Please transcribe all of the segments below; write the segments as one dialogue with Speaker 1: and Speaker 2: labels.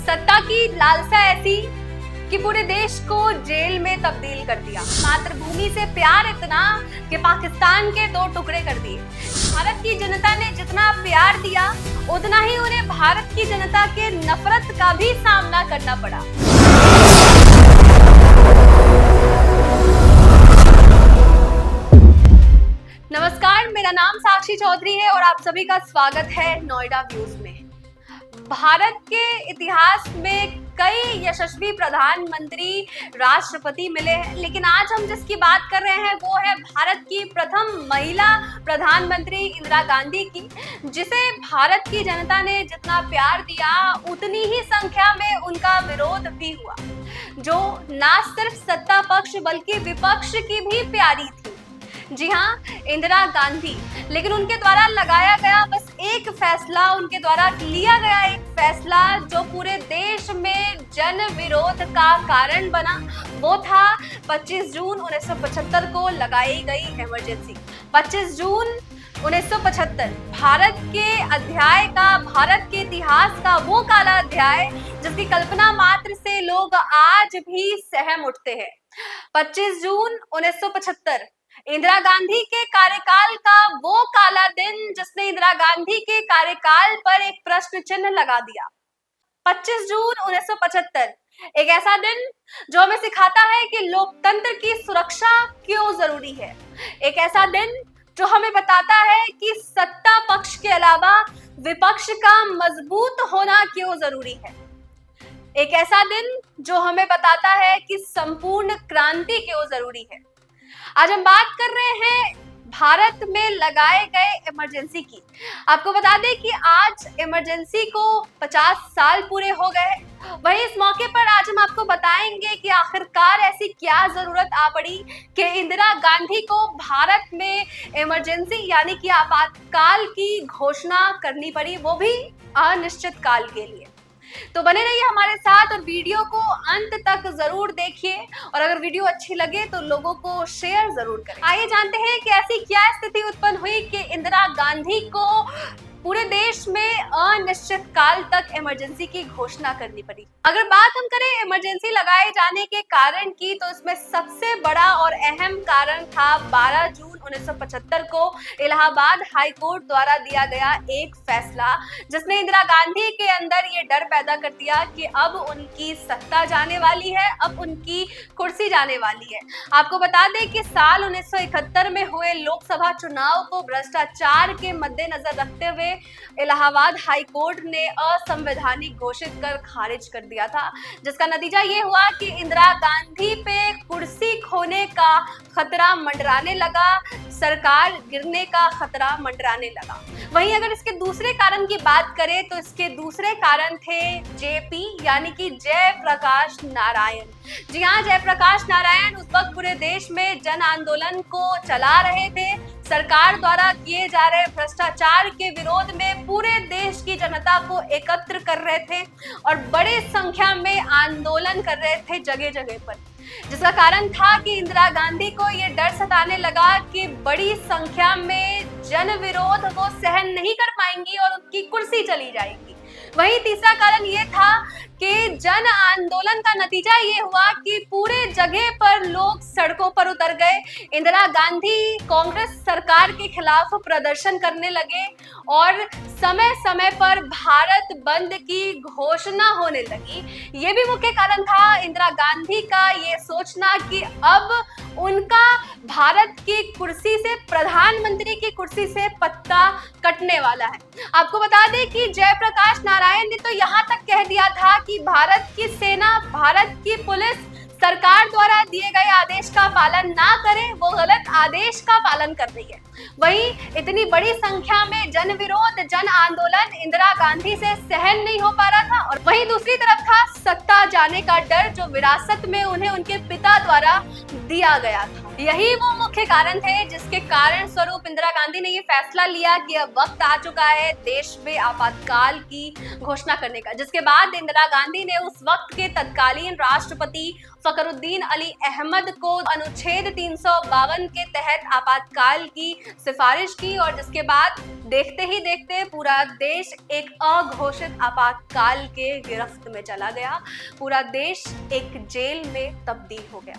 Speaker 1: सत्ता की लालसा ऐसी कि पूरे देश को जेल में तब्दील कर दिया। मातृभूमि से प्यार इतना कि पाकिस्तान के 2 टुकड़े कर दिए। भारत की जनता ने जितना प्यार दिया उतना ही उन्हें भारत की जनता के नफरत का भी सामना करना पड़ा। नमस्कार, मेरा नाम साक्षी चौधरी है और आप सभी का स्वागत है नोएडा व्यूज में। भारत के इतिहास में कई यशस्वी प्रधानमंत्री, राष्ट्रपति मिले हैं, लेकिन आज हम जिसकी बात कर रहे हैं वो है भारत की प्रथम महिला प्रधानमंत्री इंदिरा गांधी की, जिसे भारत की जनता ने जितना प्यार दिया उतनी ही संख्या में उनका विरोध भी हुआ, जो ना सिर्फ सत्ता पक्ष बल्कि विपक्ष की भी प्यारी थी। जी हाँ, इंदिरा गांधी। लेकिन उनके द्वारा लगाया गया बस एक फैसला, उनके द्वारा लिया गया एक फैसला जो पूरे देश में जन विरोध का कारण बना, वो था 25 जून 1975 को लगाई गई इमरजेंसी। 25 जून 1975 भारत के अध्याय का, भारत के इतिहास का वो काला अध्याय जिसकी कल्पना मात्र से लोग आज भी सहम उठते हैं। 25 जून 1975 इंदिरा गांधी के कार्यकाल का वो काला दिन जिसने इंदिरा गांधी के कार्यकाल पर एक प्रश्न चिन्ह लगा दिया। 25 जून 1975 एक ऐसा दिन जो हमें सिखाता है कि लोकतंत्र की सुरक्षा क्यों जरूरी है। एक ऐसा दिन जो हमें बताता है कि सत्ता पक्ष के अलावा विपक्ष का मजबूत होना क्यों जरूरी है। एक ऐसा दिन जो हमें बताता है कि संपूर्ण क्रांति क्यों जरूरी है। आज हम बात कर रहे हैं भारत में लगाए गए इमरजेंसी की। आपको बता दें कि आज इमरजेंसी को 50 साल पूरे हो गए। वहीं इस मौके पर आज हम आपको बताएंगे कि आखिरकार ऐसी क्या जरूरत आ पड़ी कि इंदिरा गांधी को भारत में इमरजेंसी यानी कि आपातकाल की घोषणा करनी पड़ी, वो भी अनिश्चित काल के लिए। तो बने रहिए हमारे साथ और वीडियो को अंत तक जरूर देखिए, और अगर वीडियो अच्छी लगे तो लोगों को शेयर जरूर करें। आइए जानते हैं कि ऐसी क्या स्थिति उत्पन्न हुई कि इंदिरा गांधी को पूरे देश में अनिश्चित काल तक इमरजेंसी की घोषणा करनी पड़ी। अगर बात हम करें इमरजेंसी लगाए जाने के कारण की, तो इसमें सबसे बड़ा और अहम कारण था 12 जून 1975 को इलाहाबाद हाई कोर्ट द्वारा दिया गया एक फैसला, जिसने इंदिरा गांधी के अंदर ये डर पैदा कर दिया कि अब उनकी सत्ता जाने वाली है, अब उनकी कुर्सी जाने वाली है। आपको बता दें कि साल 1971 में हुए लोकसभा चुनाव को भ्रष्टाचार के मद्देनजर रखते हुए इलाहाबाद हाई कोर्ट ने असंवैधानिक घोषित कर खारिज कर दिया था, जिसका नतीजा ये हुआ कि इंदिरा गांधी पे कुर्सी खोने का खतरा मंडराने लगा, सरकार गिरने का खतरा मंडराने लगा। वहीं अगर इसके दूसरे कारण की बात करें तो इसके दूसरे कारण थे जेपी यानी कि जयप्रकाश नारायण। जी हाँ, जयप्रकाश नारायण उस वक्त पूरे देश में जन आंदोलन को चला रहे थे। सरकार द्वारा किए जा रहे भ्रष्टाचार के विरोध में पूरे देश की जनता को एकत्र कर रहे थे और बड़े संख्या में आंदोलन कर रहे थे जगह जगह पर, जिसका कारण था कि इंदिरा गांधी को ये डर सताने लगा कि बड़ी संख्या में जन विरोध वो सहन नहीं कर पाएंगी और उनकी कुर्सी चली जाएगी। वहीं तीसरा कारण ये था कि जन आंदोलन का नतीजा ये हुआ कि पूरे जगह पर लोग सड़कों पर उतर गए। इंदिरा गांधी कांग्रेस सरकार के खिलाफ प्रदर्शन करने लगे और समय समय पर भारत बंद की घोषणा होने लगी। ये भी मुख्य कारण था इंदिरा गांधी का ये सोचना कि अब उनका भारत की कुर्सी से, प्रधानमंत्री की कुर्सी से पत्ता कटने वाला है। आपको बता दें कि जयप्रकाश नारायण ने तो यहाँ तक कह दिया था कि भारत की सेना, भारत की पुलिस सरकार द्वारा दिए गए आदेश का पालन ना करे, वो गलत आदेश का पालन कर रही है। वहीं इतनी बड़ी संख्या में जन विरोध, जन आंदोलन इंदिरा गांधी से सहन नहीं हो पा रहा था, और वहीं दूसरी तरफ था सत्ता जाने का डर जो विरासत में उन्हें उनके पिता द्वारा दिया गया था। यही वो मुख्य कारण थे जिसके कारण स्वरूप इंदिरा गांधी ने ये फैसला लिया कि अब वक्त आ चुका है देश में आपातकाल की घोषणा करने का, जिसके बाद इंदिरा गांधी ने उस वक्त के तत्कालीन राष्ट्रपति फखरुद्दीन अली अहमद को अनुच्छेद 352 के तहत आपातकाल की सिफारिश की और जिसके बाद देखते ही देखते पूरा देश एक अघोषित आपातकाल के गिरफ्त में चला गया। पूरा देश एक जेल में तब्दील हो गया।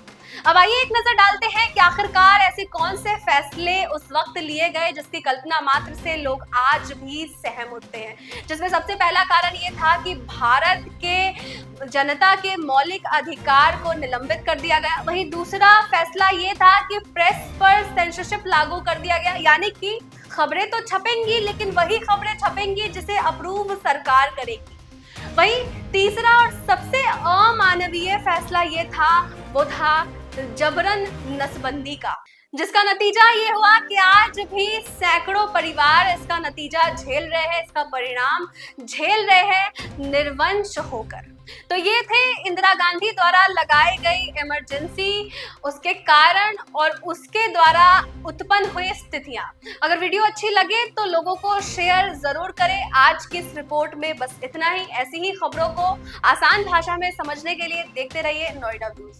Speaker 1: अब आइए एक नजर डालते हैं कि आखिरकार ऐसे कौन से फैसले उस वक्त लिए गए जिसकी कल्पना मात्र से लोग आज भी सहम उठते हैं, जिसमें सबसे पहला कारण ये था कि भारत के जनता के मौलिक अधिकार को निलंबित कर दिया गया। वहीं दूसरा फैसला ये था कि प्रेस पर सेंसरशिप लागू कर दिया गया, यानी कि खबरें तो छपेंगी लेकिन वही खबरें छपेंगी जिसे अप्रूव सरकार करेगी। वहीं तीसरा और सबसे अमानवीय फैसला ये था, वो था जबरन नसबंदी का, जिसका नतीजा ये हुआ कि आज भी सैकड़ों परिवार इसका नतीजा झेल रहे हैं, इसका परिणाम झेल रहे हैं निर्वंश होकर। तो ये थे इंदिरा गांधी द्वारा लगाई गई इमरजेंसी, उसके कारण और उसके द्वारा उत्पन्न हुई स्थितियां। अगर वीडियो अच्छी लगे तो लोगों को शेयर जरूर करें। आज की इस रिपोर्ट में बस इतना ही। ऐसी ही खबरों को आसान भाषा में समझने के लिए देखते रहिए नोएडा व्यूज।